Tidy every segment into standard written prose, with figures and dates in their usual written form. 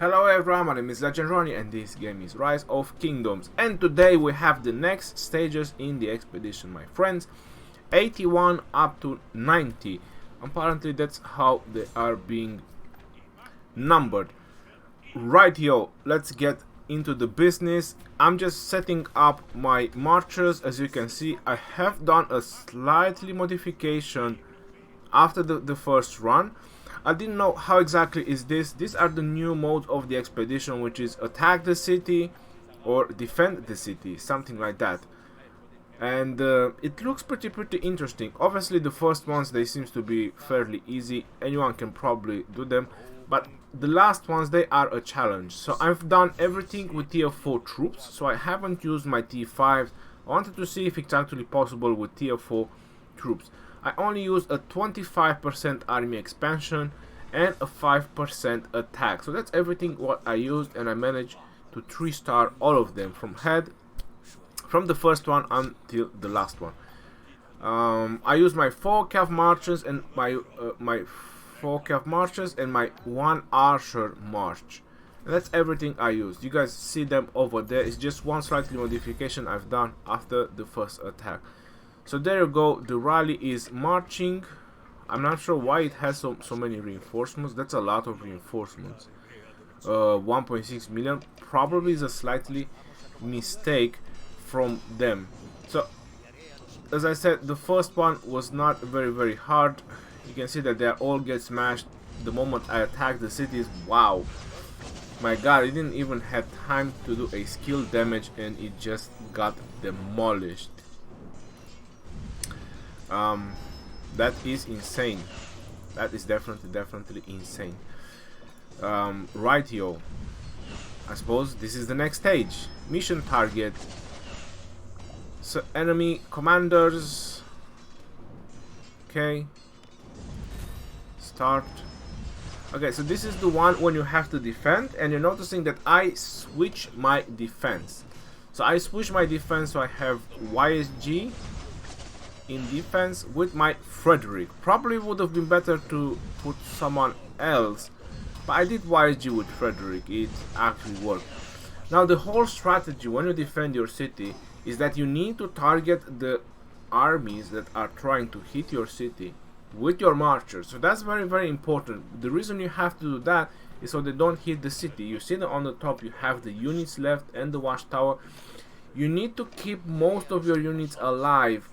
Hello everyone, my name is Legend Ronnie and this game is Rise of Kingdoms, and today we have the next stages in the expedition, my friends. 81 up to 90. Apparently that's how they are being numbered. Right, yo, let's get into the business. I'm just setting up my marchers. As you can see, I have done a slightly modification after the first run. I didn't know how exactly is this. These are the new modes of the expedition, which is attack the city or defend the city, something like that. And it looks pretty interesting. Obviously the first ones, they seems to be fairly easy, anyone can probably do them, but the last ones, they are a challenge. So I've done everything with tier 4 troops, so I haven't used my tier 5. I wanted to see if it's actually possible with tier 4 troops. I only used a 25% army expansion and a 5% attack. So that's everything what I used, and I managed to 3-star all of them from the first one until the last one. I used my 4 cav marches and my 4 cav marches and my 1 archer march. And that's everything I used. You guys see them over there. It's just one slightly modification I've done after the first attack. So there you go, the rally is marching. I'm not sure why it has so many reinforcements. That's a lot of reinforcements. 1.6 million probably is a slightly mistake from them. So as I said, the first one was not very hard. You can see that they all get smashed the moment I attack the cities. Wow, my god, it didn't even have time to do a skill damage and it just got demolished. That is insane. That is definitely insane. Right, yo, I suppose this is the next stage. Mission target. So enemy commanders. Okay, start. Okay, so this is the one when you have to defend, and you're noticing that I switch my defense. So I switch my defense, so I have YSG in defense with my Frederick. Probably would have been better to put someone else, but I did YSG with Frederick. It actually worked. Now the whole strategy when you defend your city is that you need to target the armies that are trying to hit your city with your marchers. So that's very important. The reason you have to do that is so they don't hit the city. You see that on the top you have the units left and the watchtower. You need to keep most of your units alive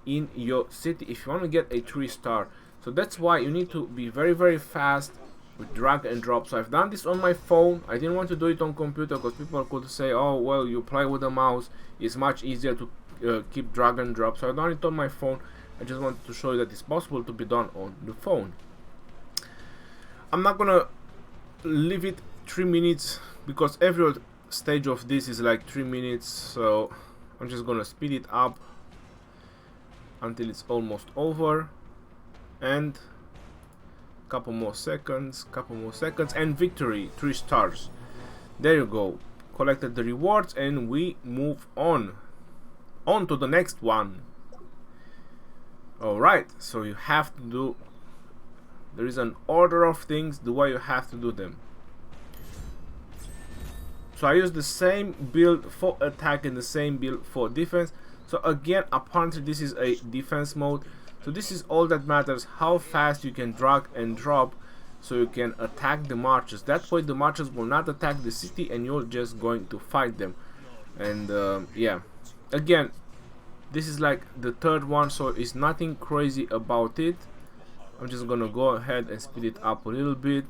in your city if you want to get a 3-star. So that's why you need to be very fast with drag and drop. So I've done this on my phone. I didn't want to do it on computer because people could say, oh well, you play with a mouse, it's much easier to keep drag and drop. So I've done it on my phone. I just wanted to show you that it's possible to be done on the phone. I'm not gonna leave it 3 minutes because every stage of this is like 3 minutes, so I'm just gonna speed it up until it's almost over, and couple more seconds, and victory, 3 stars. There you go, collected the rewards, and we move on to the next one. Alright, so you have to do, there is an order of things the way you have to do them. So I use the same build for attack and the same build for defense. So again, apparently this is a defense mode. So this is all that matters, how fast you can drag and drop so you can attack the marchers. That way the marchers will not attack the city and you're just going to fight them. And yeah, again, this is like the 3rd one, so it's nothing crazy about it. I'm just gonna go ahead and speed it up a little bit.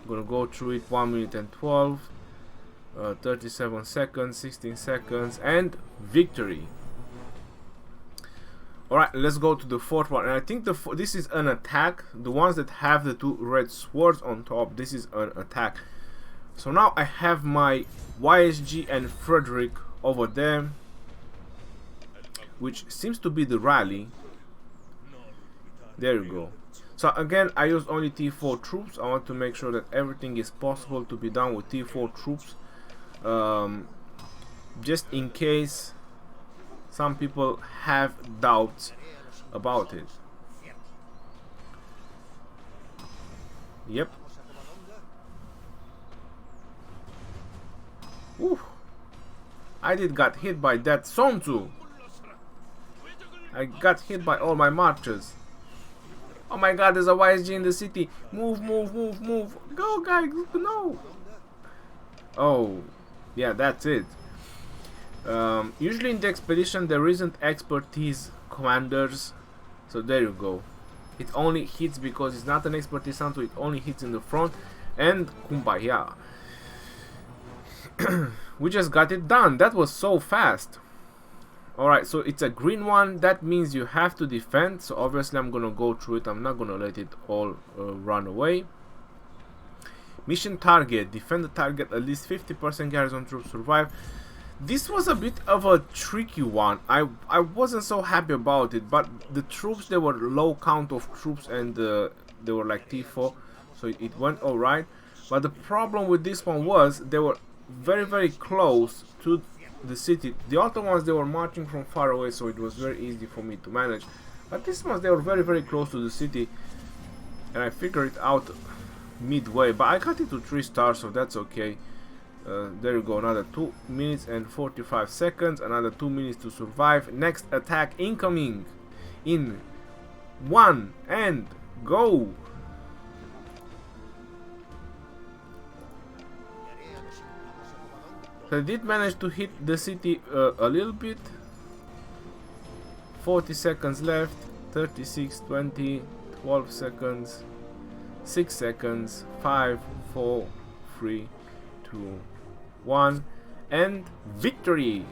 I'm gonna go through it. 1 minute and 12. 37 seconds, 16 seconds, and victory. Alright, let's go to the 4th one. And I think this is an attack. The ones that have the 2 red swords on top, this is an attack. So now I have my YSG and Frederick over there, which seems to be the rally. There you go. So again, I use only T4 troops. I want to make sure that everything is possible to be done with T4 troops. Just in case some people have doubts about it. Yep. Ooh. I did got hit by that Sonzu. I got hit by all my marchers. Oh my god, there's a YSG in the city. Move, move, move, move. Go, guys, no. Oh, yeah, that's it. Usually in the expedition there isn't expertise commanders. So there you go. It only hits because it's not an expertise hunt, so it only hits in the front. And kumbaya. We just got it done. That was so fast. Alright, so it's a green one. That means you have to defend. So obviously I'm gonna go through it. I'm not gonna let it all run away. Mission target. Defend the target. At least 50% garrison troops survive. This was a bit of a tricky one. I wasn't so happy about it. But the troops, they were low count of troops. And they were like T4. So it went alright. But the problem with this one was they were very, very close to the city. The other ones, they were marching from far away, so it was very easy for me to manage. But this ones, they were very, very close to the city, and I figured it out midway. But I got it to 3 stars, so that's okay. There you go, another 2 minutes and 45 seconds, another 2 minutes to survive. Next attack incoming in 1 and go. I did manage to hit the city a little bit. 40 seconds left. 36, 20, 12 seconds, 6 seconds, 5, 4, 3, 2, 1, and victory!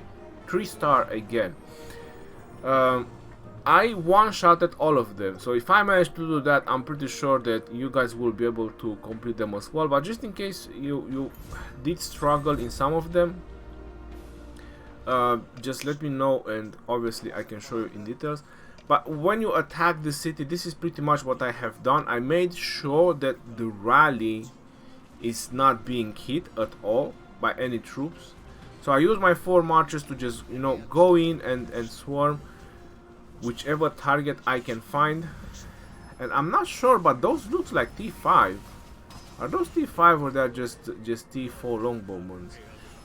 3 star again. I one-shotted all of them, so if I manage to do that, I'm pretty sure that you guys will be able to complete them as well. But just in case you did struggle in some of them, just let me know, and obviously I can show you in details. But when you attack the city, this is pretty much what I have done. I made sure that the rally is not being hit at all by any troops. So I use my 4 marchers to just, you know, go in and swarm whichever target I can find. And I'm not sure, but those looks like T5. Are those T5 or they're just T4 longbowmen?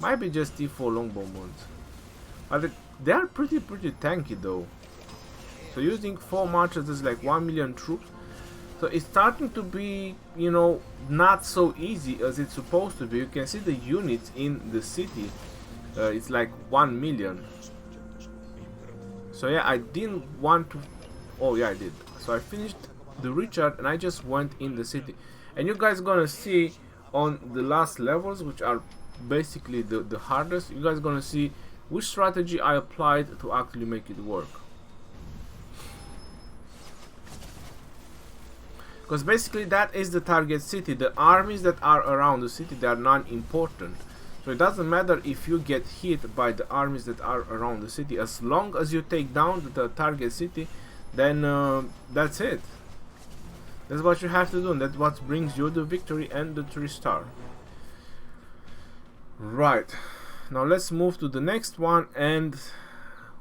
Might be just T4 longbowmen. But they are pretty tanky though. So using 4 marchers is like 1 million troops. So it's starting to be, you know, not so easy as it's supposed to be. You can see the units in the city. It's like 1 million. So yeah, I didn't want to... Oh yeah, I did. So I finished the recharge and I just went in the city. And you guys gonna see on the last levels, which are basically the hardest, you guys gonna see which strategy I applied to actually make it work. Because basically that is the target city. The armies that are around the city, they are non-important. So it doesn't matter if you get hit by the armies that are around the city. As long as you take down the target city, then that's it. That's what you have to do, and that's what brings you the victory and the 3 star. Right, now let's move to the next one, and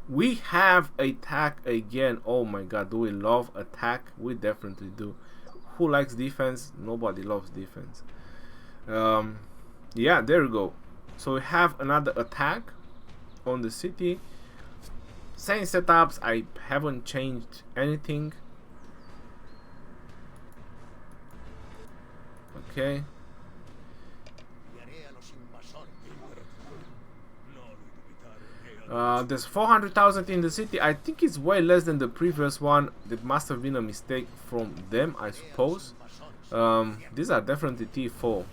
we have attack again. Oh my god, do we love attack? We definitely do. Who likes defense? Nobody loves defense. Yeah, there we go. So we have another attack on the city. Same setups, I haven't changed anything. Okay. There's 400,000 in the city. I think it's way less than the previous one. That must have been a mistake from them, I suppose. These are definitely T4.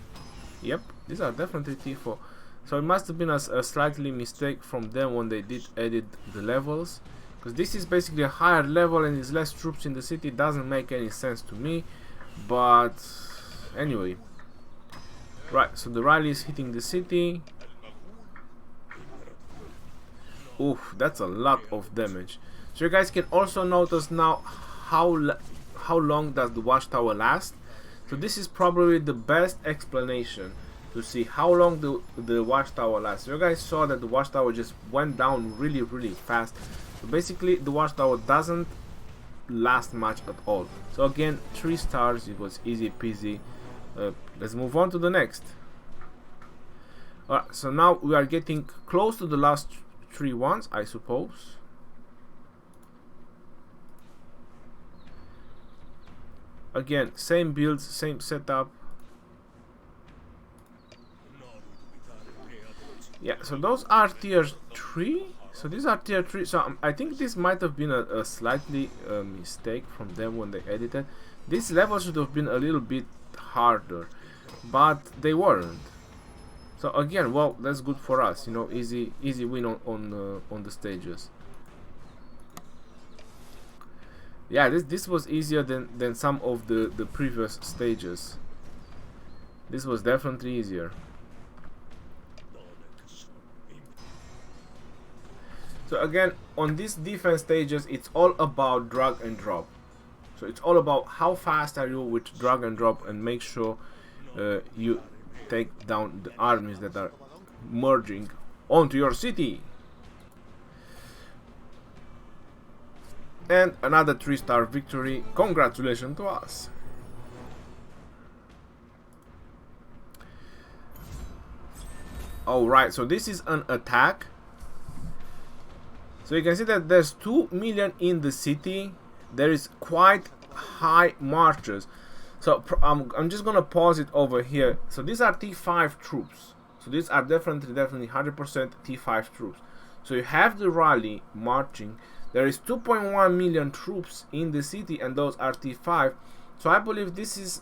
Yep, these are definitely T4. So it must have been a slightly mistake from them when they did edit the levels. Because this is basically a higher level and there's less troops in the city. It doesn't make any sense to me. But anyway. Right, so the rally is hitting the city. Oof, that's a lot of damage. So you guys can also notice now how long does the watchtower last. So this is probably the best explanation to see how long the watchtower lasts. So you guys saw that the watchtower just went down really fast. So basically the watchtower doesn't last much at all. So again, 3 stars, it was easy peasy. Let's move on to the next. Alright, so now we are getting close to the last 3 ones, I suppose. Again, same builds, same setup. Yeah, so those are tier 3. So these are tier 3. So I think this might have been a slightly mistake from them when they edited. These levels should have been a little bit harder, but they weren't. So again, well, that's good for us, you know, easy win on the stages. Yeah, this was easier than some of the previous stages. This was definitely easier. So again, on these defense stages, it's all about drag and drop. So it's all about how fast are you with drag and drop, and make sure you take down the armies that are merging onto your city. And another 3-star victory. Congratulations to us. Alright, so this is an attack. So you can see that there's 2 million in the city. There is quite high marches. So I'm just gonna pause it over here. So these are T5 troops. So these are definitely 100% T5 troops. So you have the rally marching. There is 2.1 million troops in the city, and those are T5. So I believe this is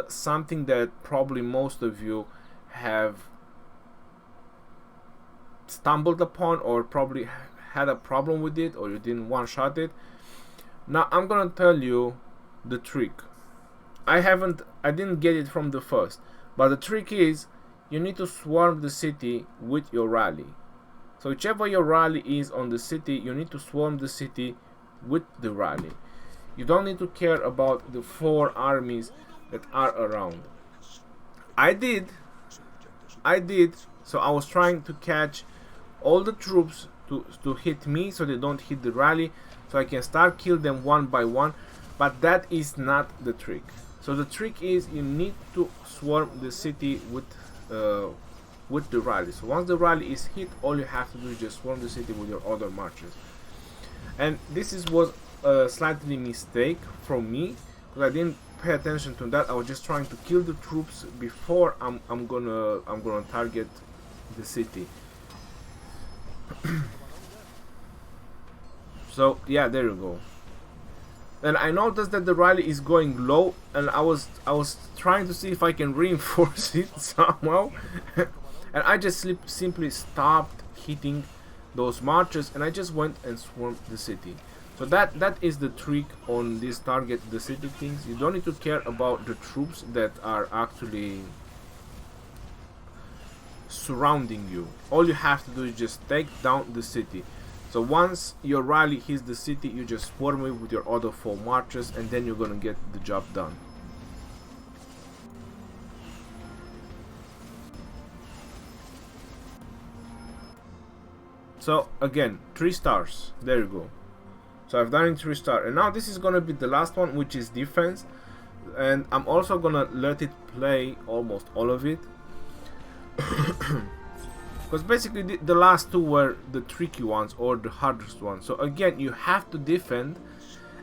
something that probably most of you have stumbled upon, or probably had a problem with it, or you didn't one-shot it. Now I'm gonna tell you the trick. I didn't get it from the first, but the trick is you need to swarm the city with your rally. So whichever your rally is on the city, you need to swarm the city with the rally. You don't need to care about the 4 armies that are around. I did. So I was trying to catch all the troops to hit me, so they don't hit the rally, so I can start kill them one by one. But that is not the trick. So the trick is you need to swarm the city with the rally. So once the rally is hit, all you have to do is just swarm the city with your other marches. And this was a slightly mistake from me, because I didn't pay attention to that. I was just trying to kill the troops before I'm gonna target the city. So yeah, there you go. And I noticed that the rally is going low, and I was trying to see if I can reinforce it somehow. And I just simply stopped hitting those marches, and I just went and swarmed the city. So that is the trick on this target the city things. You don't need to care about the troops that are actually surrounding you. All you have to do is just take down the city. So once your rally hits the city, you just swarm it with your other 4 marches, and then you're gonna get the job done. So again, 3 stars. There you go. So I've done it 3 stars, and now this is gonna be the last one, which is defense. And I'm also gonna let it play almost all of it. Because basically the last 2 were the tricky ones, or the hardest ones. So again, you have to defend,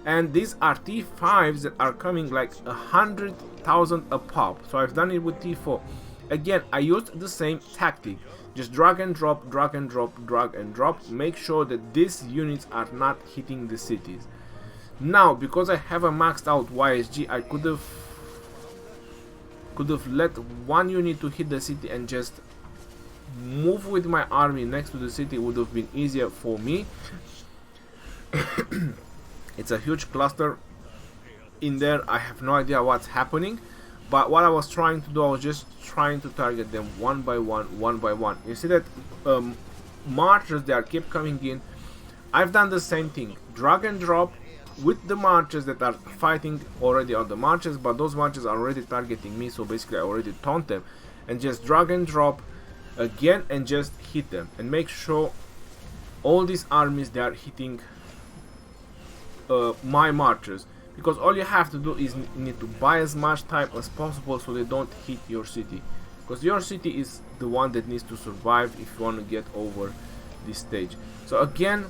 and these are T5s that are coming like 100,000 a pop. So I've done it with T4. Again, I used the same tactic. Just drag and drop, drag and drop, drag and drop. Make sure that these units are not hitting the cities. Now, because I have a maxed out YSG, I could have let 1 unit to hit the city and just move with my army next to the city. Would have been easier for me. It's a huge cluster in there. I have no idea what's happening, but what I was trying to do, I was just trying to target them one by one. You see that marchers, they keep coming in. I've done the same thing, drag and drop with the marches that are fighting already on the marches, but those marches are already targeting me, so basically I already taunt them, and just drag and drop again and just hit them, and make sure all these armies, they are hitting my marchers, because all you have to do is need to buy as much time as possible so they don't hit your city. because your city is the one that needs to survive if you want to get over this stage. So again,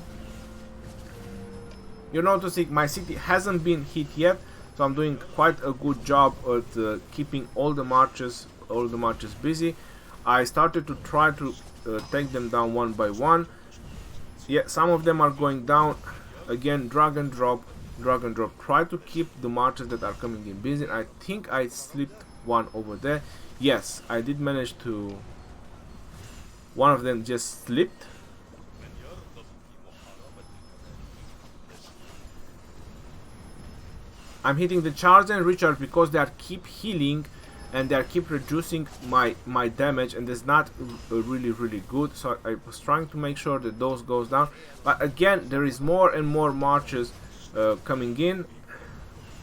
you're noticing my city hasn't been hit yet, so I'm doing quite a good job at keeping all the marches busy. I started to try to take them down one by one. Yeah, some of them are going down. Again, drag and drop, drag and drop. Try to keep the marches that are coming in busy. I think I slipped one over there. Yes, I did manage to. One of them just slipped. I'm hitting the Charles and Richard because they are keep healing and they are keep reducing my damage, and that's not really good. So I was trying to make sure that those goes down, but again there is more and more marches coming in,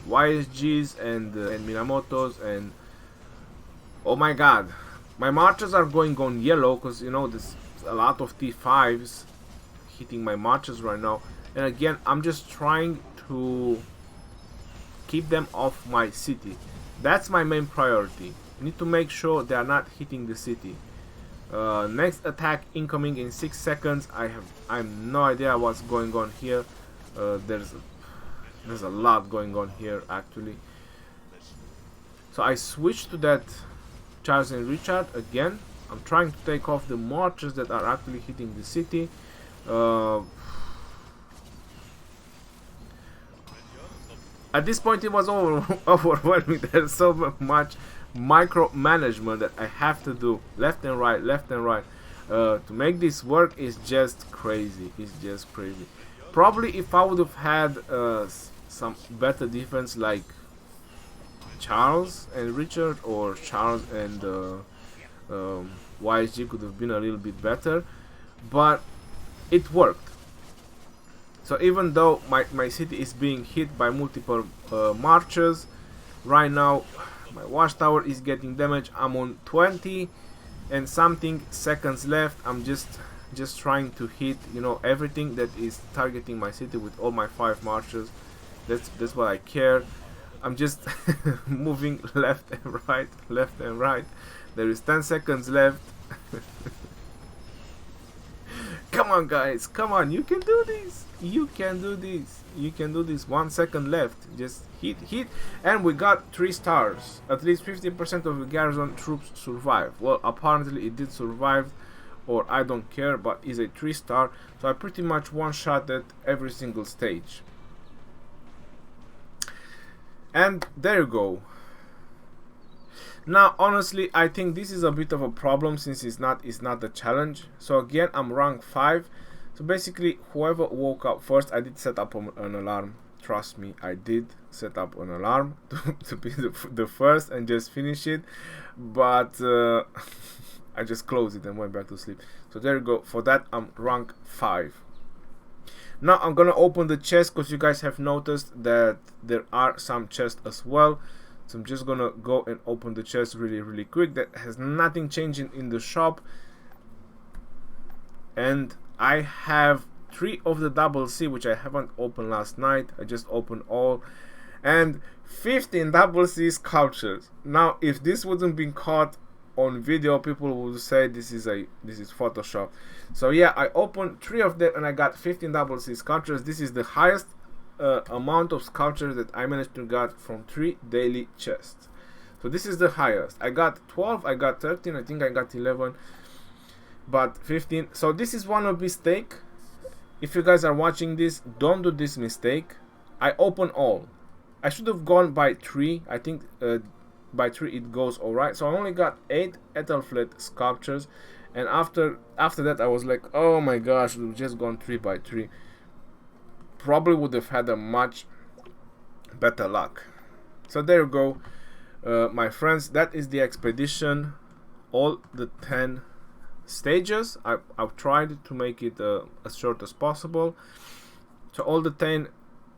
YSGs and Minamotos, and oh my god, my marches are going on yellow because you know there's a lot of T5s hitting my marches right now. And again, I'm just trying to keep them off my city. That's my main priority. I need to make sure they are not hitting the city. Next attack incoming in 6 seconds. I have no idea what's going on here. There's a lot going on here actually. So I switched to that Charles and Richard again. I'm trying to take off the marches that are actually hitting the city. At this point it was overwhelming. There's so much micromanagement that I have to do left and right to make this work. Is just crazy. It's just crazy. Probably if I would have had some better defense like Charles and Richard or Charles and YSG could have been a little bit better, but it worked. So even though my city is being hit by multiple marches, right now my watchtower is getting damaged. I'm on 20 and something seconds left. I'm just trying to hit, you know, everything that is targeting my city with all my 5 marches. That's what I care. I'm just moving left and right. There is 10 seconds left. Come on guys, come on, you can do this. You can do this. You can do this. 1 second left. Just hit, and we got 3 stars. At least 50% of the garrison troops survived. Well, apparently it did survive, or I don't care, but it's a 3-star. So I pretty much one-shot at every single stage. And there you go. Now honestly, I think this is a bit of a problem since it's not a challenge. So again, I'm rank 5. So basically, whoever woke up first, I did set up an alarm. Trust me, I did set up an alarm to be the first and just finish it. But I just closed it and went back to sleep. So there you go. For that, I'm rank 5. Now I'm gonna open the chest because you guys have noticed that there are some chests as well. So I'm just gonna go and open the chest really quick. That has nothing changing in the shop. And I have 3 of the double C, which I haven't opened last night. I just opened all, and 15 double C sculptures. Now, if this wouldn't been caught on video, people would say this is Photoshop. So yeah, I opened 3 of them and I got 15 double C sculptures. This is the highest amount of sculptures that I managed to get from 3 daily chests. So this is the highest. I got 12, I got 13, I think I got 11. But 15. So this is one of mistake. If you guys are watching this, don't do this mistake. I open all. I should have gone by 3. I think by 3 it goes alright. So I only got 8 Ethelflaed sculptures, and after that I was like, oh my gosh, we've just gone 3 by 3. Probably would have had a much better luck. So there you go, my friends. That is the expedition. All the 10 stages. I've tried to make it as short as possible. So all the 10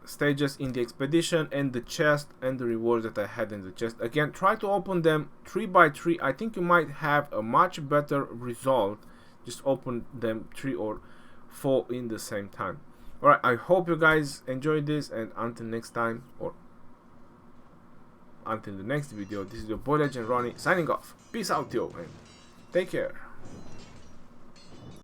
stages in the expedition, and the chest and the rewards that I had in the chest. Again, try to open them 3 by 3. I think you might have a much better result. Just open them 3 or 4 in the same time. Alright, I hope you guys enjoyed this, and until next time, or until the next video, this is your boy Legend Ronnie signing off. Peace out, yo, and take care.